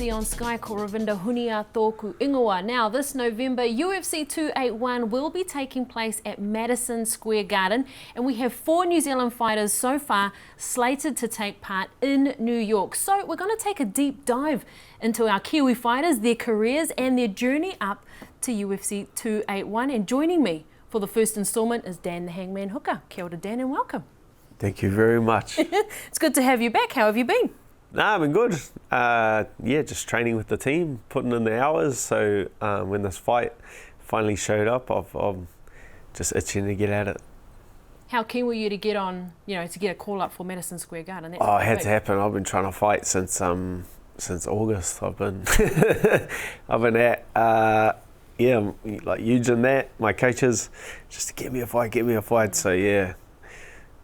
UFC on Sky ko Ravinda Hunia tōku ingoa. Now, this November, UFC 281 will be taking place at Madison Square Garden, and we have 4 New Zealand fighters so far slated to take part in New York. So we're going to take a deep dive into our Kiwi fighters, their careers and their journey up to UFC 281. And joining me for the first instalment is Dan the Hangman Hooker. Kia ora, Dan, and welcome. Thank you very much. It's good to have you back. How have you been? Nah, I've been good. Just training with the team, putting in the hours. So when this fight finally showed up, I'm just itching to get at it. How keen were you to get on, to get a call up for Madison Square Garden? It had to happen. I've been trying to fight since August. I've been at like Huge and that, my coaches, just to get me a fight. So yeah.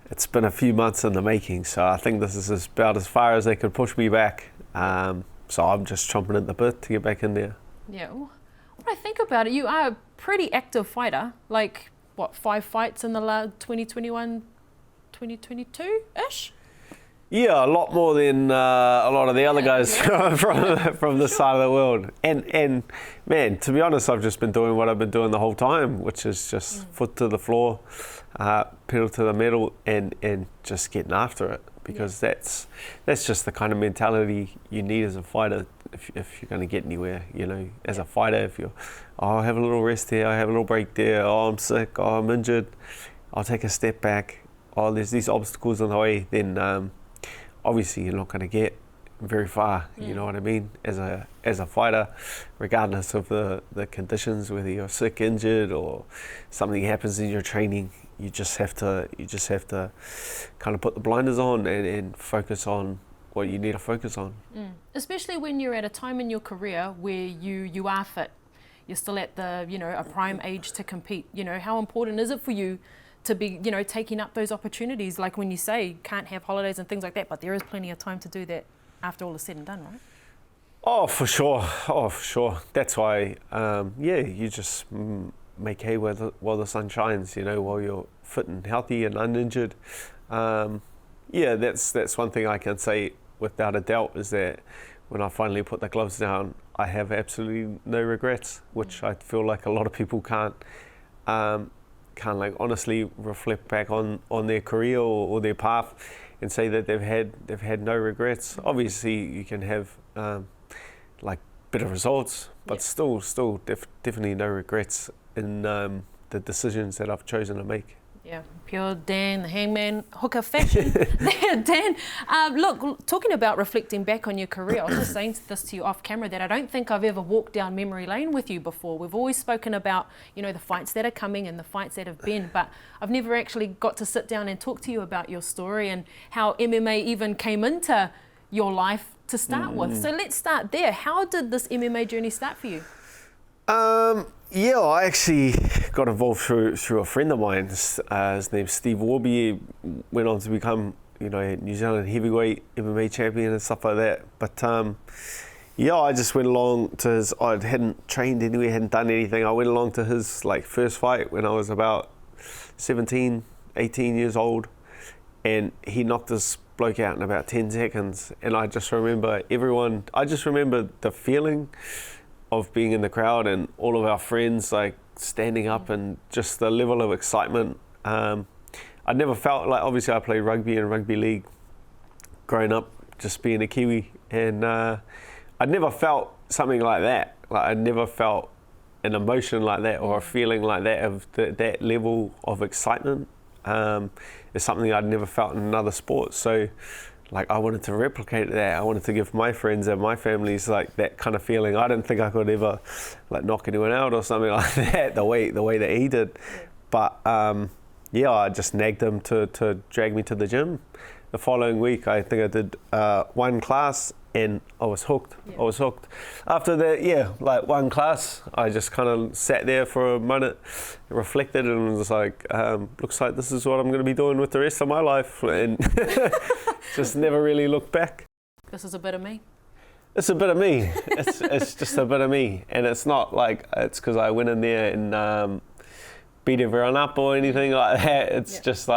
It's been a few months in the making, so I think this is about as far as they could push me back. So I'm just chomping at the bit to get back in there. Yeah. When I think about it, you are a pretty active fighter. Like, 5 fights in the 2021, 2022-ish? Yeah, a lot more than a lot of the other guys from this side of the world. And man, to be honest, I've just been doing what I've been doing the whole time, which is just foot to the floor, pedal to the metal, and just getting after it. Because that's just the kind of mentality you need as a fighter if you're going to get anywhere. As a fighter, if you're, I have a little rest here, I have a little break there, I'm sick, I'm injured, I'll take a step back, there's these obstacles on the way, then obviously you're not going to get very far. You know what I mean? As a fighter, regardless of the conditions, whether you're sick, injured, or something happens in your training, you just have to kind of put the blinders on and focus on what you need to focus on. Especially when you're at a time in your career where you are fit, you're still at the a prime age to compete. How important is it for you to be, taking up those opportunities, like when you say can't have holidays and things like that, but there is plenty of time to do that after all is said and done, right? Oh, for sure. That's why, you just make hay while the sun shines, while you're fit and healthy and uninjured. That's one thing I can say without a doubt, is that when I finally put the gloves down, I have absolutely no regrets, which I feel like a lot of people can't honestly reflect back on their career or their path and say that they've had no regrets. Obviously you can have better results, but still definitely no regrets in the decisions that I've chosen to make. Yeah, pure Dan the Hangman Hooker fashion. Dan, look, talking about reflecting back on your career, I was just saying this to you off camera that I don't think I've ever walked down memory lane with you before. We've always spoken about, the fights that are coming and the fights that have been, but I've never actually got to sit down and talk to you about your story and how MMA even came into your life to start with. So let's start there. How did this MMA journey start for you? I actually got involved through a friend of mine. His name's Steve Warby. Went on to become, New Zealand heavyweight MMA champion and stuff like that. But I just went along to his. I hadn't trained anywhere, hadn't done anything. I went along to his first fight when I was about 17, 18 years old, and he knocked this bloke out in about 10 seconds. And I just remember the feeling of being in the crowd and all of our friends standing up and just the level of excitement. I never felt obviously I played rugby and rugby league growing up, just being a Kiwi, and I never felt something like that. I never felt an emotion like that or a feeling like that of that level of excitement. It's something I'd never felt in another sport. So I wanted to replicate that. I wanted to give my friends and my families that kind of feeling. I didn't think I could ever knock anyone out or something like that, the way that he did. But I just nagged him to drag me to the gym. The following week, I think I did one class and I was hooked. I was hooked. After that, one class, I just kind of sat there for a minute, reflected, and was looks like this is what I'm going to be doing with the rest of my life, and just never really looked back. This is a bit of me. It's a bit of me. It's just a bit of me, and it's not it's because I went in there and beat everyone up or anything like that. It's just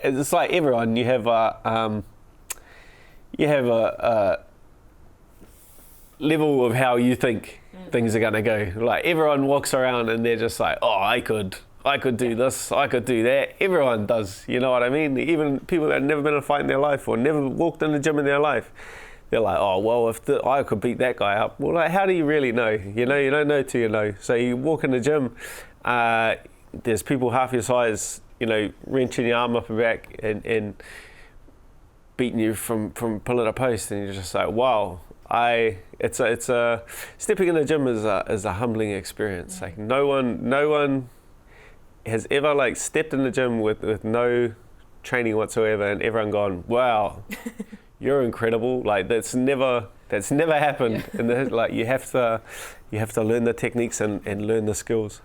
it's like everyone. You have a level of how you think things are going to go. Like everyone walks around and they're just like, oh, I could do this, I could do that. Everyone does, you know what I mean? Even people that have never been in a fight in their life or never walked in the gym in their life, they're like, oh, well, if I could beat that guy up. Well, like, how do you really know? You know, you don't know till you know. So you walk in the gym, there's people half your size, you know, wrenching your arm up and back and beating you from pulling a post, and you're just like, wow. It's a stepping in the gym is a humbling experience. Like no one has ever like stepped in the gym with no training whatsoever, and everyone gone, wow, you're incredible. Like that's never happened. Yeah. And like you have to learn the techniques and learn the skills.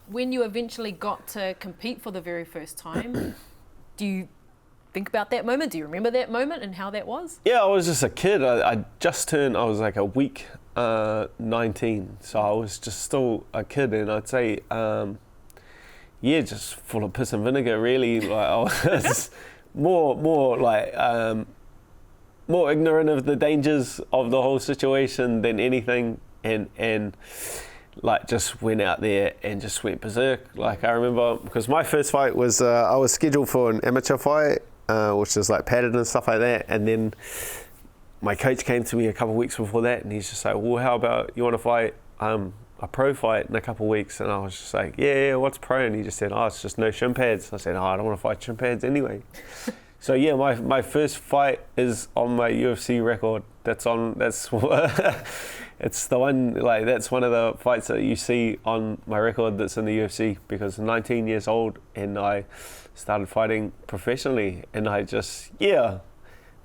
When you eventually got to compete for the very first time, do you think about that moment? Do you remember that moment and how that was? Yeah, I was just a kid. I just turned, I was like a week 19, so I was just still a kid, and I'd say, just full of piss and vinegar, really. Like I was more ignorant of the dangers of the whole situation than anything, and like just went out there and just went berserk. Like I remember, because my first fight was, I was scheduled for an amateur fight, which is like padded and stuff like that, and then my coach came to me a couple of weeks before that, and he's just like, well, how about you want to fight a pro fight in a couple of weeks? And I was just like, yeah, what's pro? And he just said, oh, it's just no shin pads. I said, oh, I don't want to fight shin pads anyway. So yeah, my first fight is on my UFC record. It's the one, like that's one of the fights that you see on my record that's in the UFC, because I'm 19 years old and I started fighting professionally, and I just, if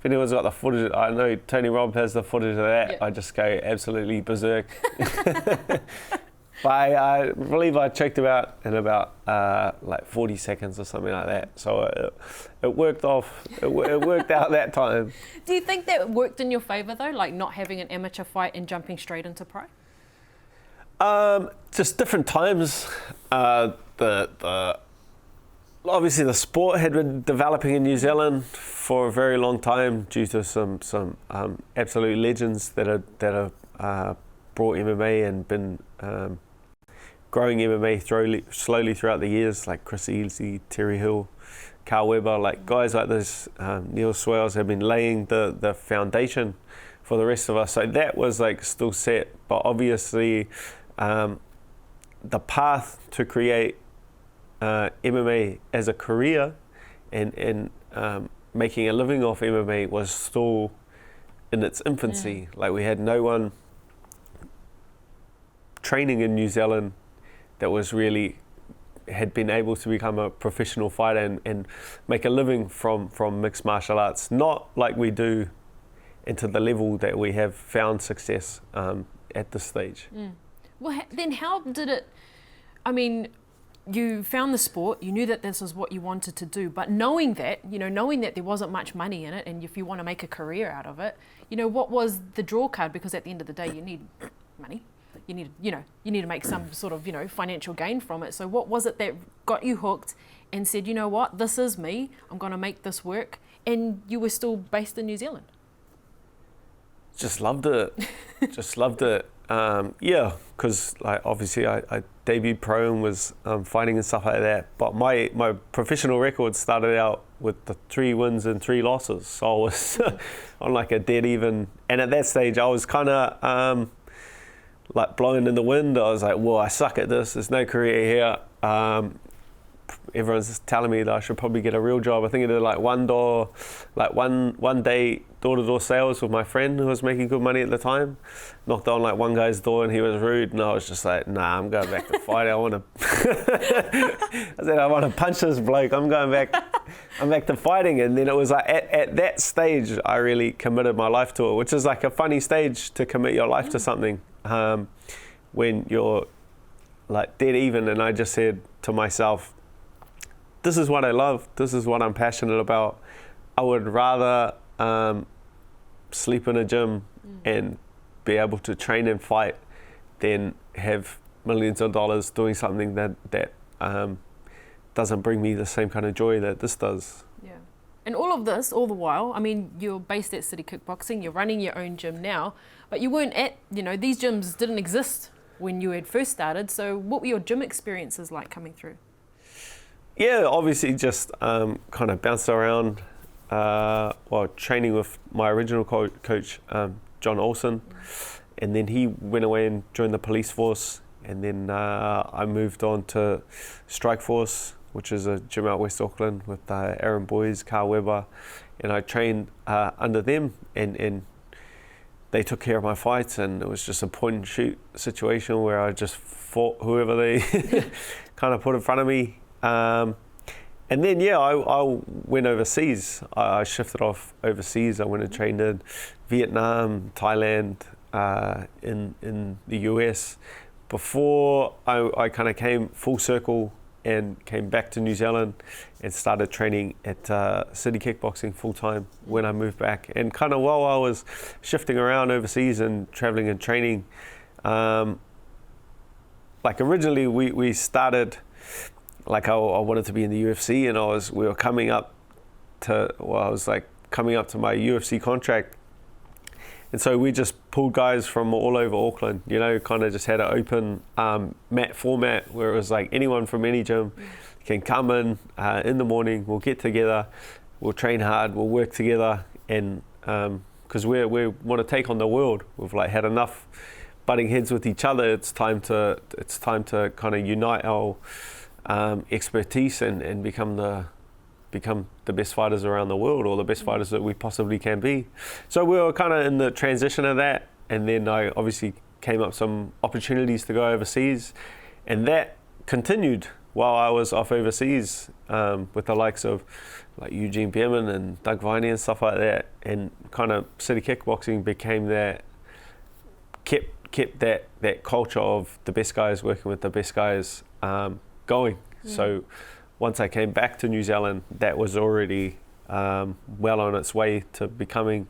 anyone's got the footage, I know Tony Robb has the footage of that, I just go absolutely berserk. But I believe I checked about in about like 40 seconds or something like that. So it worked off. It worked out that time. Do you think that worked in your favour though, like not having an amateur fight and jumping straight into pro? Just different times. Obviously the sport had been developing in New Zealand for a very long time due to some absolute legends that have brought MMA and been growing MMA slowly throughout the years, like Chris Easy, Terry Hill, Carl Weber, like guys like this, Neil Swales have been laying the foundation for the rest of us. So that was like still set, but obviously the path to create MMA as a career and making a living off MMA was still in its infancy. Like we had no one training in New Zealand that was really had been able to become a professional fighter and make a living from mixed martial arts, not like we do into the level that we have found success at this stage. Well, then how did it, I mean, you found the sport, you knew that this was what you wanted to do, but knowing that there wasn't much money in it, and if you want to make a career out of it, what was the draw card? Because at the end of the day, you need money. You need to make some sort of, financial gain from it. So what was it that got you hooked and said, you know what, this is me, I'm going to make this work, and you were still based in New Zealand? Just loved it. Because like obviously I debuted pro and was fighting and stuff like that. But my professional record started out with the 3 wins and 3 losses. So I was on like a dead even. And at that stage, I was kind of like blowing in the wind. I was like, well, I suck at this. There's no career here. Everyone's telling me that I should probably get a real job. I think I did like one day door-to-door sales with my friend who was making good money at the time. Knocked on like one guy's door and he was rude, and I was just like, nah, I'm going back to fight. I said, I want to punch this bloke. I'm back to fighting. And then it was like at that stage I really committed my life to it, which is like a funny stage to commit your life to something when you're like dead even. And I just said to myself, this is what I love, this is what I'm passionate about. I would rather sleep in a gym and be able to train and fight than have millions of dollars doing something that doesn't bring me the same kind of joy that this does. Yeah. And all of this, all the while, I mean, you're based at City Kickboxing, you're running your own gym now, But you weren't at, these gyms didn't exist when you had first started. So what were your gym experiences like coming through? Yeah, obviously just kind of bounced around while training with my original coach, John Olsen. And then he went away and joined the police force. And then I moved on to Strike Force, which is a gym out West Auckland with Aaron Boys, Carl Weber. And I trained under them, and they took care of my fights, and it was just a point and shoot situation where I just fought whoever they kind of put in front of me. And then, I went overseas. I shifted off overseas. I went and trained in Vietnam, Thailand, in the US. Before I kind of came full circle and came back to New Zealand and started training at City Kickboxing full time when I moved back. And kind of while I was shifting around overseas and traveling and training, like originally we started, like I wanted to be in the UFC, and I was coming up to my UFC contract. And so we just pulled guys from all over Auckland, kind of just had an open mat format where it was like anyone from any gym can come in the morning, we'll get together, we'll train hard, we'll work together, and because we want to take on the world. We've like had enough butting heads with each other. It's time to kind of unite our expertise and become the best fighters around the world, or the best fighters that we possibly can be. So we were kind of in the transition of that, and then I obviously came up some opportunities to go overseas, and that continued while I was off overseas with the likes of like Eugene Behrman and Doug Viney and stuff like that, and kind of City Kickboxing became that, kept that culture of the best guys working with the best guys going. So once I came back to New Zealand, that was already well on its way to becoming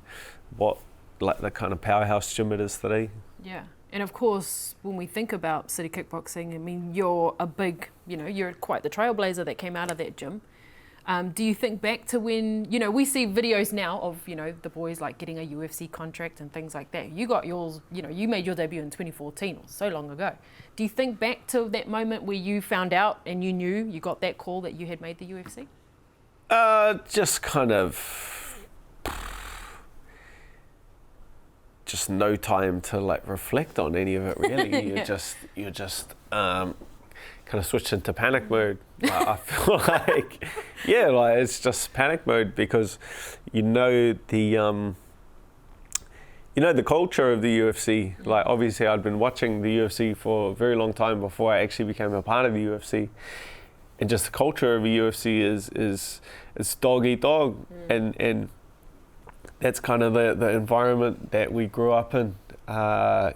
what like the kind of powerhouse gym it is today. Yeah, and of course, when we think about City Kickboxing, I mean, you're a big, you're quite the trailblazer that came out of that gym. Do you think back to when, we see videos now of, the boys like getting a UFC contract and things like that. You got yours, you made your debut in 2014, or so long ago. Do you think back to that moment where you found out and you got that call that you had made the UFC? Just kind of, just no time to like reflect on any of it really. You're just kind of switched into panic mode. I feel like, it's just panic mode, because the culture of the UFC. Like obviously I'd been watching the UFC for a very long time before I actually became a part of the UFC, and just the culture of the UFC is dog eat dog, and that's kind of the environment that we grew up in.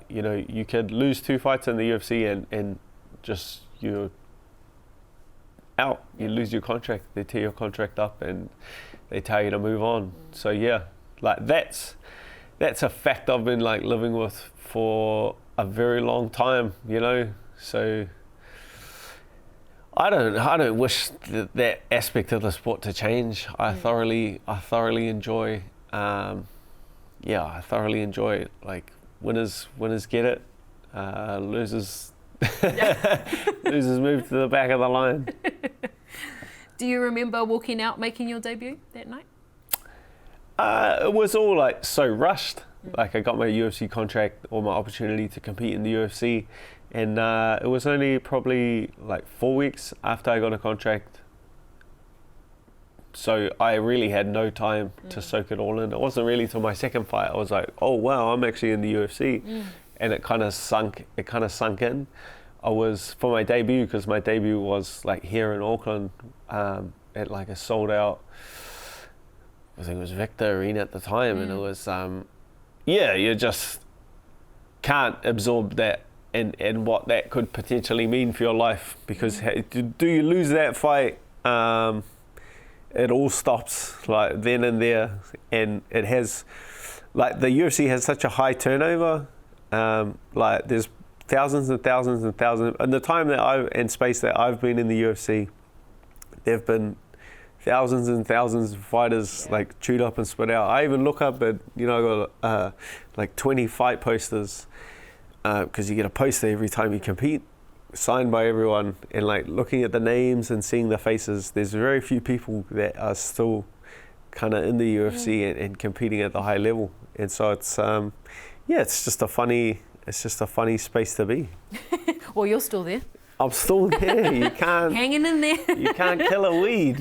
You could lose 2 fights in the UFC and just you're out. You lose your contract. They tear your contract up and they tell you to move on. So like that's a fact I've been like living with for a very long time. So I don't wish that aspect of the sport to change. I thoroughly enjoy. I thoroughly enjoy it. Like winners get it. Losers. Losers move to the back of the line. Do you remember walking out making your debut that night? It was all like so rushed. Like I got my UFC contract or my opportunity to compete in the UFC, and it was only probably like 4 weeks after I got a contract. So I really had no time to soak it all in. It wasn't really till my second fight I was like, oh wow, I'm actually in the UFC. And it kind of sunk in. I was, for my debut, because my debut was like here in Auckland at like a sold out, I think it was Victor Arena at the time, and it was, you just can't absorb that and what that could potentially mean for your life, because do you lose that fight, it all stops like then and there, and it has, like the UFC has such a high turnover. Like there's thousands and thousands and thousands. In the time and space that I've been in the UFC, there've been thousands and thousands of fighters like chewed up and spit out. I even look up at, I got like 20 fight posters, because you get a poster every time you compete, signed by everyone, and like looking at the names and seeing the faces, there's very few people that are still kind of in the UFC and competing at the high level. And so it's it's just a funny space to be. Well, you're still there. I'm still there. You can't hanging in there. You can't kill a weed.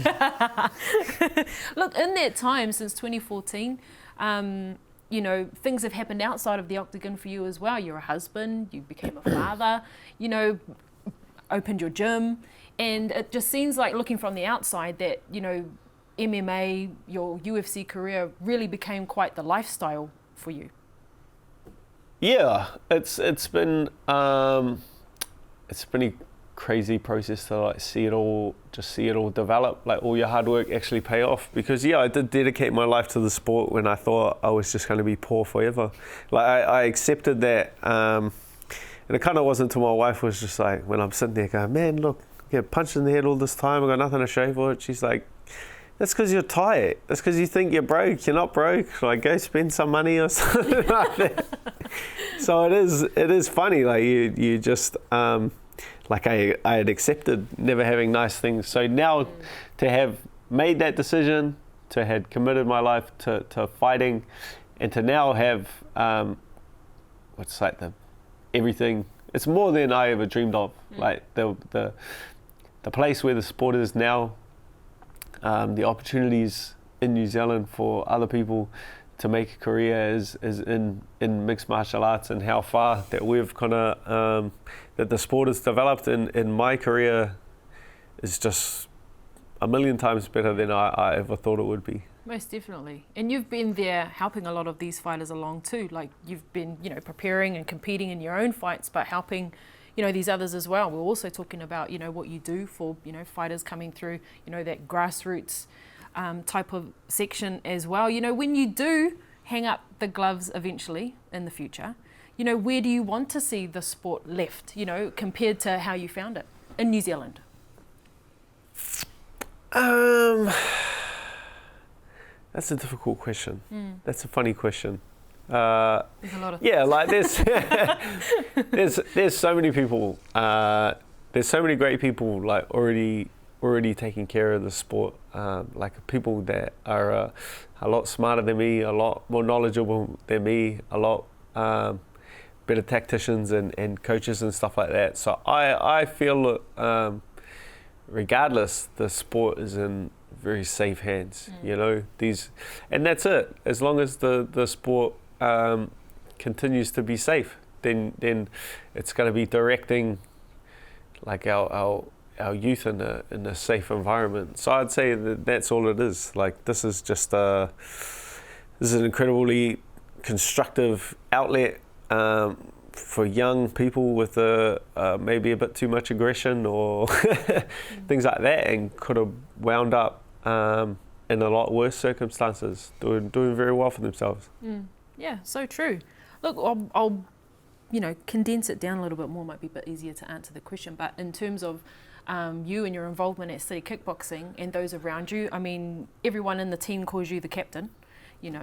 Look, in that time since 2014, things have happened outside of the octagon for you as well. You're a husband, you became a father, opened your gym, and it just seems like, looking from the outside, that, MMA, your UFC career really became quite the lifestyle for you. Yeah, it's been a crazy process to like see it all develop, like all your hard work actually pay off. Because I did dedicate my life to the sport when I thought I was just going to be poor forever. Like I accepted that, and it kind of wasn't until my wife was just like, when I'm sitting there going, man, look, I get punched in the head all this time, I got nothing to show for it. She's like, that's because you're tired. That's because you think you're broke. You're not broke. Like, go spend some money or something like that. So it is funny. Like you just like I had accepted never having nice things. So now to have made that decision, to have committed my life to fighting, and to now have everything. It's more than I ever dreamed of. Like the place where the sport is now. The opportunities in New Zealand for other people to make a career is in mixed martial arts, and how far that we've kind of that the sport has developed in my career is just a million times better than I ever thought it would be. Most definitely. And you've been there helping a lot of these fighters along too. Like, you've been, preparing and competing in your own fights, but helping these others as well. We're also talking about, what you do for, fighters coming through, that grassroots type of section as well. When you do hang up the gloves eventually in the future, where do you want to see the sport left, compared to how you found it in New Zealand? That's a difficult question. That's a funny question. There's a lot of there's so many people. There's so many great people like already taking care of the sport. Like people that are a lot smarter than me, a lot more knowledgeable than me, a lot better tacticians and coaches and stuff like that. So I feel regardless, the sport is in very safe hands. And that's it. As long as the sport continues to be safe, then it's going to be directing like our youth in a safe environment. So I'd say that's all it is. Like, this is just this is an incredibly constructive outlet for young people with maybe a bit too much aggression or things like that, and could have wound up in a lot worse circumstances, doing very well for themselves. Yeah, so true. Look, I'll condense it down a little bit more. Might be a bit easier to answer the question. But in terms of you and your involvement at City Kickboxing and those around you, I mean, everyone in the team calls you the captain.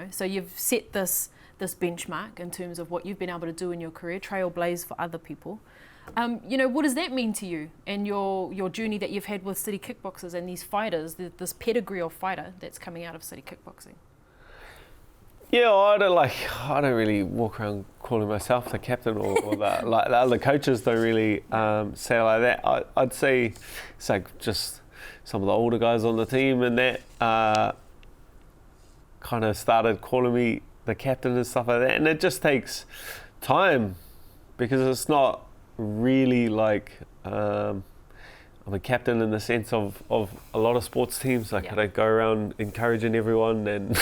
So you've set this benchmark in terms of what you've been able to do in your career, trailblaze for other people. What does that mean to you and your journey that you've had with City Kickboxers and these fighters, this pedigree of fighter that's coming out of City Kickboxing? Yeah, I don't really walk around calling myself the captain or that. Like, the other coaches don't really say like that. I'd say it's like just some of the older guys on the team and that kind of started calling me the captain and stuff like that. And it just takes time, because it's not really like I'm a captain in the sense of a lot of sports teams. Like, I don't go around encouraging everyone and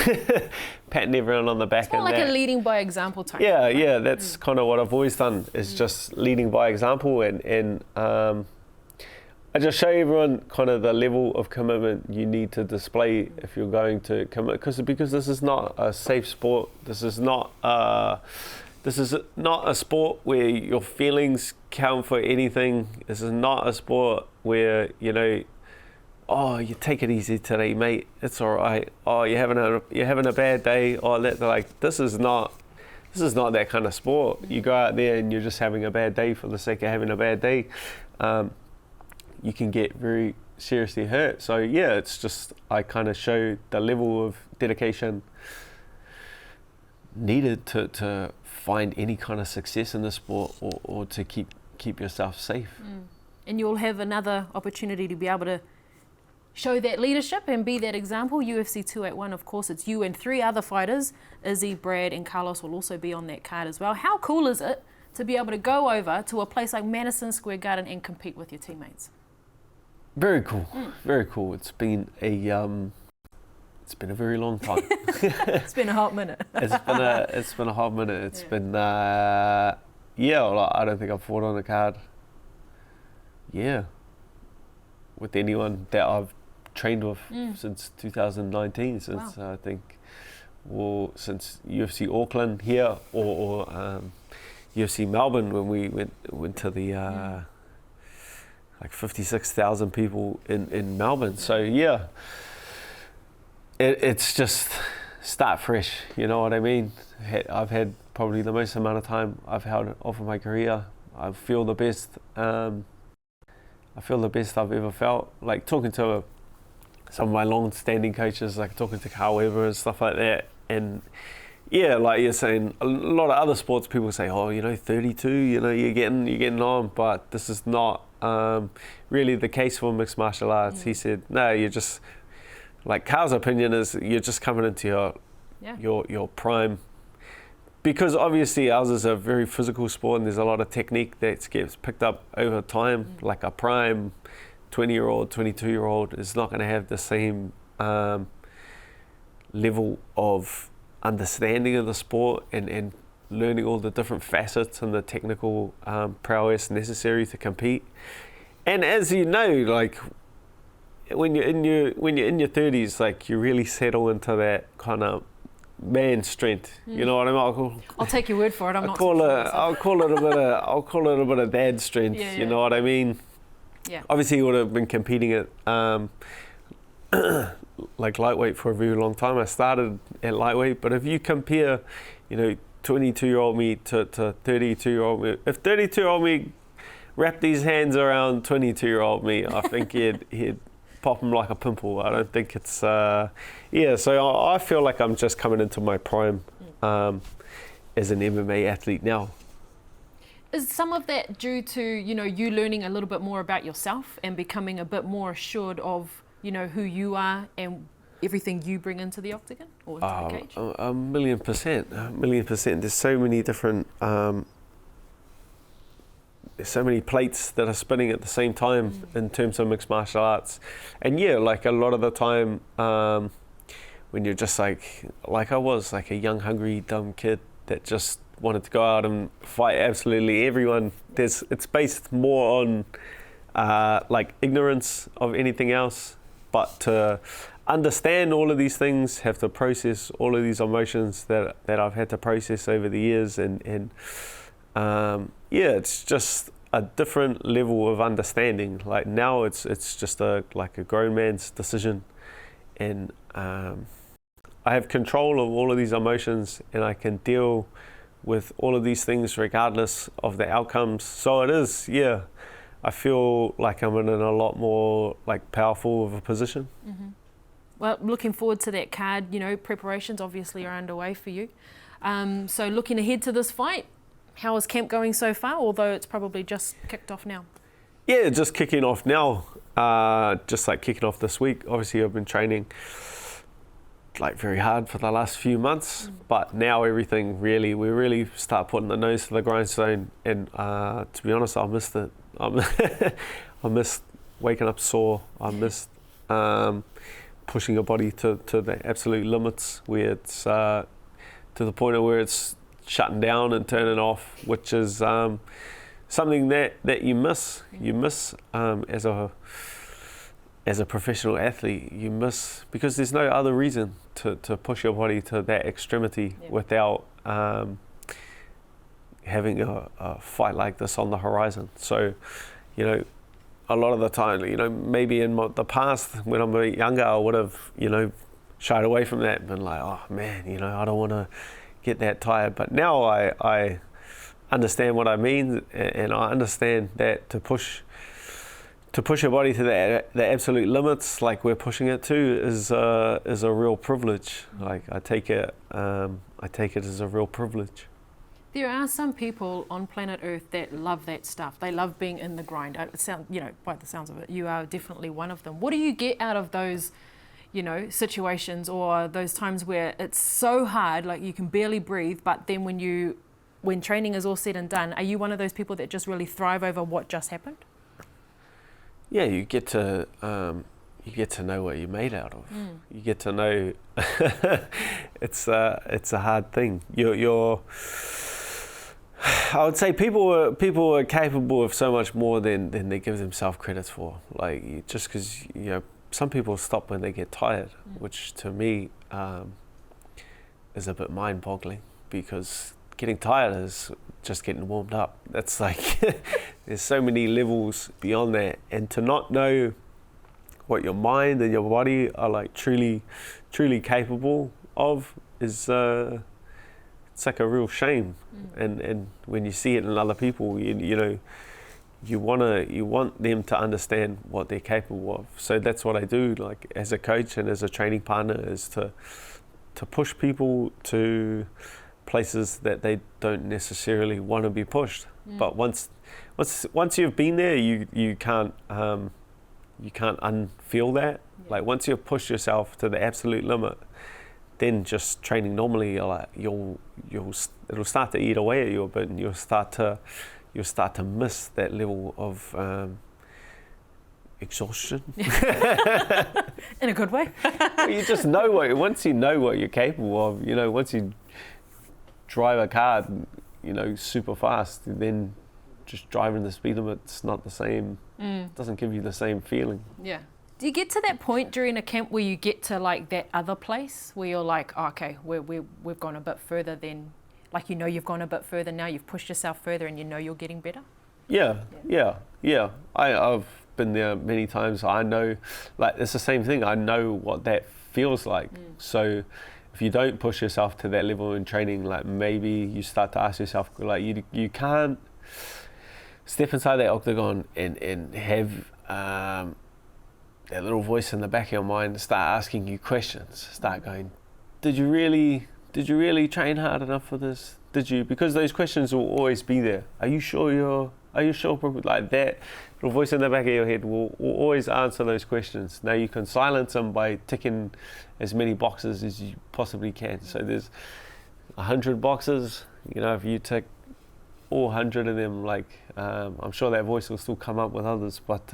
patting everyone on the back. It's more like a leading by example type. Yeah, that's kind of what I've always done, is just leading by example, and I just show everyone kind of the level of commitment you need to display if you're going to commit, because this is not a safe sport. This is not a sport where your feelings count for anything. This is not a sport where oh, you take it easy today, mate. It's all right. Oh, you're having a bad day. Oh, like this is not that kind of sport. You go out there and you're just having a bad day for the sake of having a bad day. You can get very seriously hurt. So yeah, it's just I kind of show the level of dedication needed to find any kind of success in the sport or to keep yourself safe. And you'll have another opportunity to be able to show that leadership and be that example. UFC 281, of course, it's you and 3 other fighters. Izzy, Brad and Carlos will also be on that card as well. How cool is it to be able to go over to a place like Madison Square Garden and compete with your teammates? Very cool, very cool. It's been a very long time. It's been a hot minute. It's been a hot minute. It's been like, I don't think I've fought on a card. Yeah, with anyone that I've trained with since 2019. Since I think, since UFC Auckland here or UFC Melbourne when we went to the like 56,000 people in Melbourne. So yeah, it's just start fresh. You know what I mean? I've had probably the most amount of time I've held off of my career. I feel the best. I feel the best I've ever felt. Like talking to some of my long-standing coaches, like talking to Carl Weber and stuff like that. And yeah, like you're saying, a lot of other sports people say, oh, 32, you're getting on, but this is not really the case for mixed martial arts. He said, no, you're just, like Carl's opinion is you're just coming into your prime. Because obviously ours is a very physical sport and there's a lot of technique that gets picked up over time. Like a prime 20-year-old, 22-year-old is not going to have the same level of understanding of the sport and learning all the different facets and the technical prowess necessary to compete. And as you know, like when you're in your 30s, like you really settle into that kind of man strength. You know what I mean? I'll take your word for it. I'll call it a bit of dad strength. Yeah. You know what I mean? Yeah. Obviously, you would have been competing at like lightweight for a very long time. I started at lightweight, but if you compare, 22-year-old me to 32-year-old me, if 32-year-old me wrapped his hands around 22-year-old me, I think he'd pop him like a pimple. I don't think it's so I feel like I'm just coming into my prime as an MMA athlete now. Is some of that due to you learning a little bit more about yourself and becoming a bit more assured of who you are and everything you bring into the octagon or into the cage? A million percent. There's so many different there's so many plates that are spinning at the same time in terms of mixed martial arts. And yeah, like a lot of the time when you're just like I was, like a young, hungry, dumb kid that just wanted to go out and fight absolutely everyone. It's based more on like ignorance of anything else, but to understand all of these things, have to process all of these emotions that I've had to process over the years, and it's just a different level of understanding. Like now it's just like a grown man's decision, and I have control of all of these emotions, and I can deal with all of these things regardless of the outcomes. So it is, I feel like I'm in a lot more like powerful of a position. Mm-hmm. Well, looking forward to that card. Preparations obviously are underway for you. So looking ahead to this fight, how is camp going so far, although it's probably just kicked off now? Yeah, just kicking off now. Just like kicking off this week. Obviously I've been training like very hard for the last few months, but now everything we really start putting the nose to the grindstone, and to be honest, I missed it. I missed waking up sore. I missed pushing your body to the absolute limits where it's to the point of where it's shutting down and turning off, which is something that you miss. You miss as a professional athlete. You miss because there's no other reason to push your body to that extremity without having a fight like this on the horizon. So, a lot of the time, maybe in the past when I'm a bit younger, I would have, shied away from that and been like, oh man, I don't want to get that tired. But now I understand what I mean, and I understand that to push your body to the absolute limits, like we're pushing it to, is a real privilege. Like I take it as a real privilege. There are some people on planet Earth that love that stuff. They love being in the grind. By the sounds of it, you are definitely one of them. What do you get out of those, situations, or those times where it's so hard, like you can barely breathe, but then when training is all said and done, are you one of those people that just really thrive over what just happened? Yeah, you get to know what you're made out of. You get to know it's a hard thing. I would say people are capable of so much more than they give themselves credit for. Like just because some people stop when they get tired, which to me is a bit mind-boggling, because getting tired is just getting warmed up. That's like there's so many levels beyond that, and to not know what your mind and your body are like truly capable of is it's like a real shame. And when you see it in other people, you want them to understand what they're capable of. So that's what I do, like as a coach and as a training partner, is to push people to places that they don't necessarily want to be pushed. But once you've been there, you can't unfeel that. Like once you've pushed yourself to the absolute limit, then just training normally, it'll start to eat away at you a bit, and you'll start to miss that level of exhaustion. In a good way. You just know once you know what you're capable of, once you drive a car, super fast, then just driving the speed limit's not the same. It doesn't give you the same feeling. Yeah. Do you get to that point during a camp where you get to like that other place where you're like, oh, okay, we've gone a bit further than, like you've gone a bit further now, you've pushed yourself further and you're getting better? Yeah. I've been there many times. I know, like it's the same thing. I know what that feels like. So if you don't push yourself to that level in training, like maybe you start to ask yourself, like you can't step inside that octagon and have that little voice in the back of your mind start asking you questions, start going, did you really train hard enough for this? Did you? Because those questions will always be there. Are you sure? Like that little voice in the back of your head will always answer those questions. Now you can silence them by ticking as many boxes as you possibly can. So there's 100 boxes, if you tick all 100 of them, like I'm sure that voice will still come up with others, but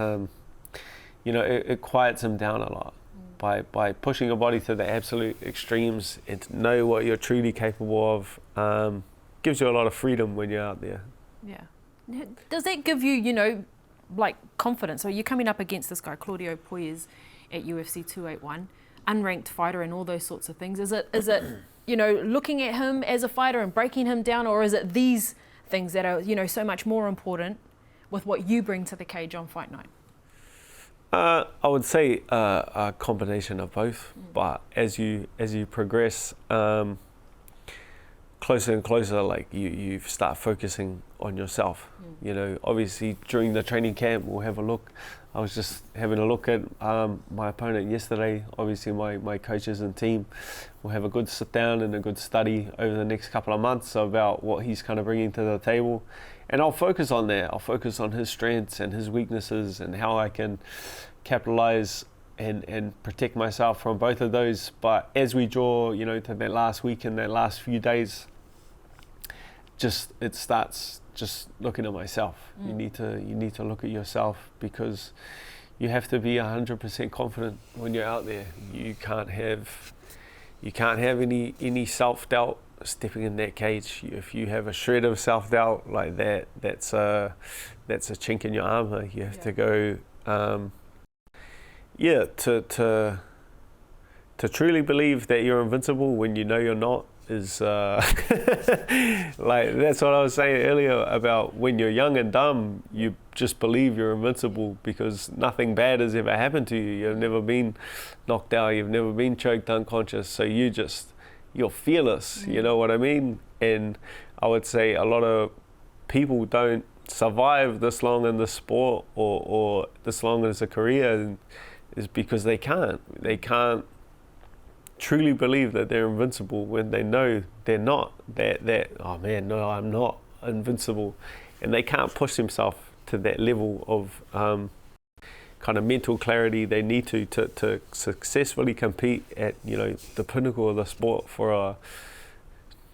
it quiets them down a lot by pushing your body to the absolute extremes, and to know what you're truly capable of. Gives you a lot of freedom when you're out there. Yeah. Does that give you, like confidence? So you're coming up against this guy, Claudio Puelles, at UFC 281, unranked fighter and all those sorts of things. Is it looking at him as a fighter and breaking him down, or is it these things that are, so much more important with what you bring to the cage on fight night? I would say a combination of both, but as you progress closer and closer, like you start focusing on yourself. Obviously during the training camp we'll have a look. I was just having a look at my opponent yesterday. Obviously my coaches and team will have a good sit down and a good study over the next couple of months about what he's kind of bringing to the table, and I'll focus on that. I'll focus on his strengths and his weaknesses and how I can capitalize and protect myself from both of those. But as we draw to that last week and that last few days, it starts just looking at myself. You need to look at yourself, because you have to be 100% confident when you're out there. You can't have any self-doubt stepping in that cage. If you have a shred of self-doubt like that, that's a chink in your armor. You have to go to truly believe that you're invincible when you know you're not. is like, that's what I was saying earlier about when you're young and dumb, you just believe you're invincible because nothing bad has ever happened to you. You've never been knocked out, you've never been choked unconscious, so you're fearless, you know what I mean? And I would say a lot of people don't survive this long in the sport or this long as a career is because they can't truly believe that they're invincible when they know they're not. That oh man, no, I'm not invincible, and they can't push themselves to that level of kind of mental clarity they need to successfully compete at, you know, the pinnacle of the sport for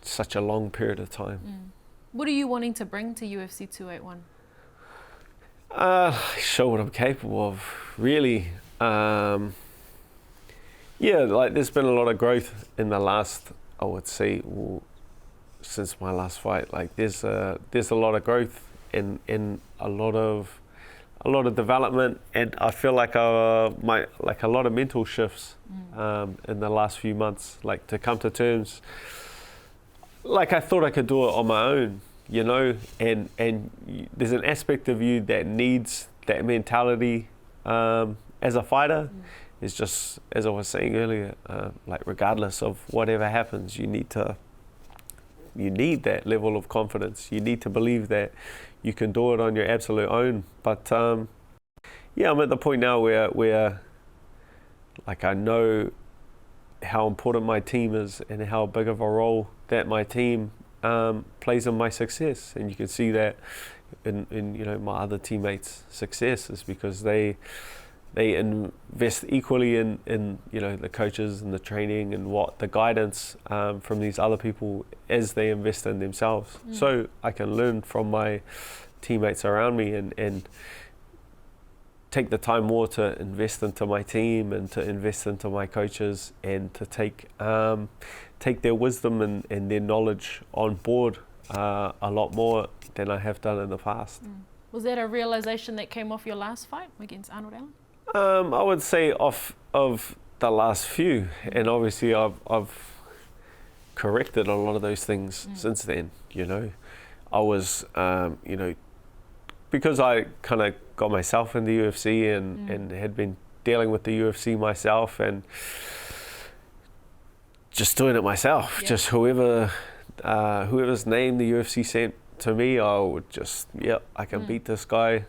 such a long period of time. What are you wanting to bring to UFC 281? Show what I'm capable of, really. Yeah, like there's been a lot of growth in the last, I would say, since my last fight. Like there's a lot of growth in a lot of development, and I feel like a lot of mental shifts in the last few months. Like to come to terms, like I thought I could do it on my own, you know, and there's an aspect of you that needs that mentality as a fighter. It's just, as I was saying earlier, like regardless of whatever happens, you need that level of confidence. You need to believe that you can do it on your absolute own. But yeah, I'm at the point now where like I know how important my team is and how big of a role that my team plays in my success. And you can see that in you know, my other teammates' successes, because they invest equally in you know, the coaches and the training and what the guidance from these other people as they invest in themselves. So I can learn from my teammates around me and take the time more to invest into my team and to invest into my coaches and to take their wisdom and their knowledge on board a lot more than I have done in the past. Was that a realization that came off your last fight against Arnold Allen? I would say of the last few, and obviously I've corrected a lot of those things since then. You know, I was you know, because I kind of got myself in the UFC and had been dealing with the UFC myself and just doing it myself. Yeah. Just whoever's name the UFC sent to me, I would just, I can beat this guy,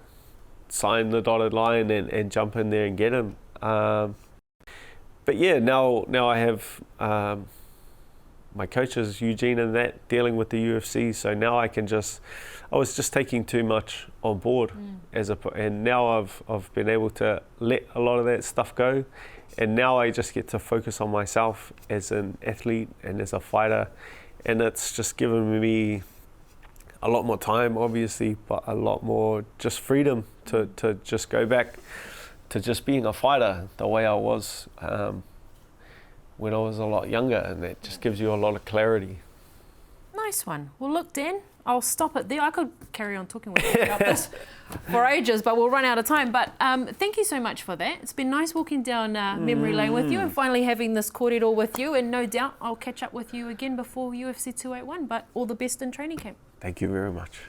sign the dotted line and jump in there and get him. But yeah, now I have my coaches, Eugene and that, dealing with the UFC, so now I was just taking too much on board and now I've been able to let a lot of that stuff go, and now I just get to focus on myself as an athlete and as a fighter, and it's just given me a lot more time, obviously, but a lot more just freedom to just go back to just being a fighter the way I was when I was a lot younger, and that just gives you a lot of clarity. Nice one. Well, look, Dan, I'll stop it there. I could carry on talking with you about this for ages, but we'll run out of time. But thank you so much for that. It's been nice walking down memory lane with you and finally having this corridor with you, and no doubt I'll catch up with you again before UFC 281, but all the best in training camp. Thank you very much.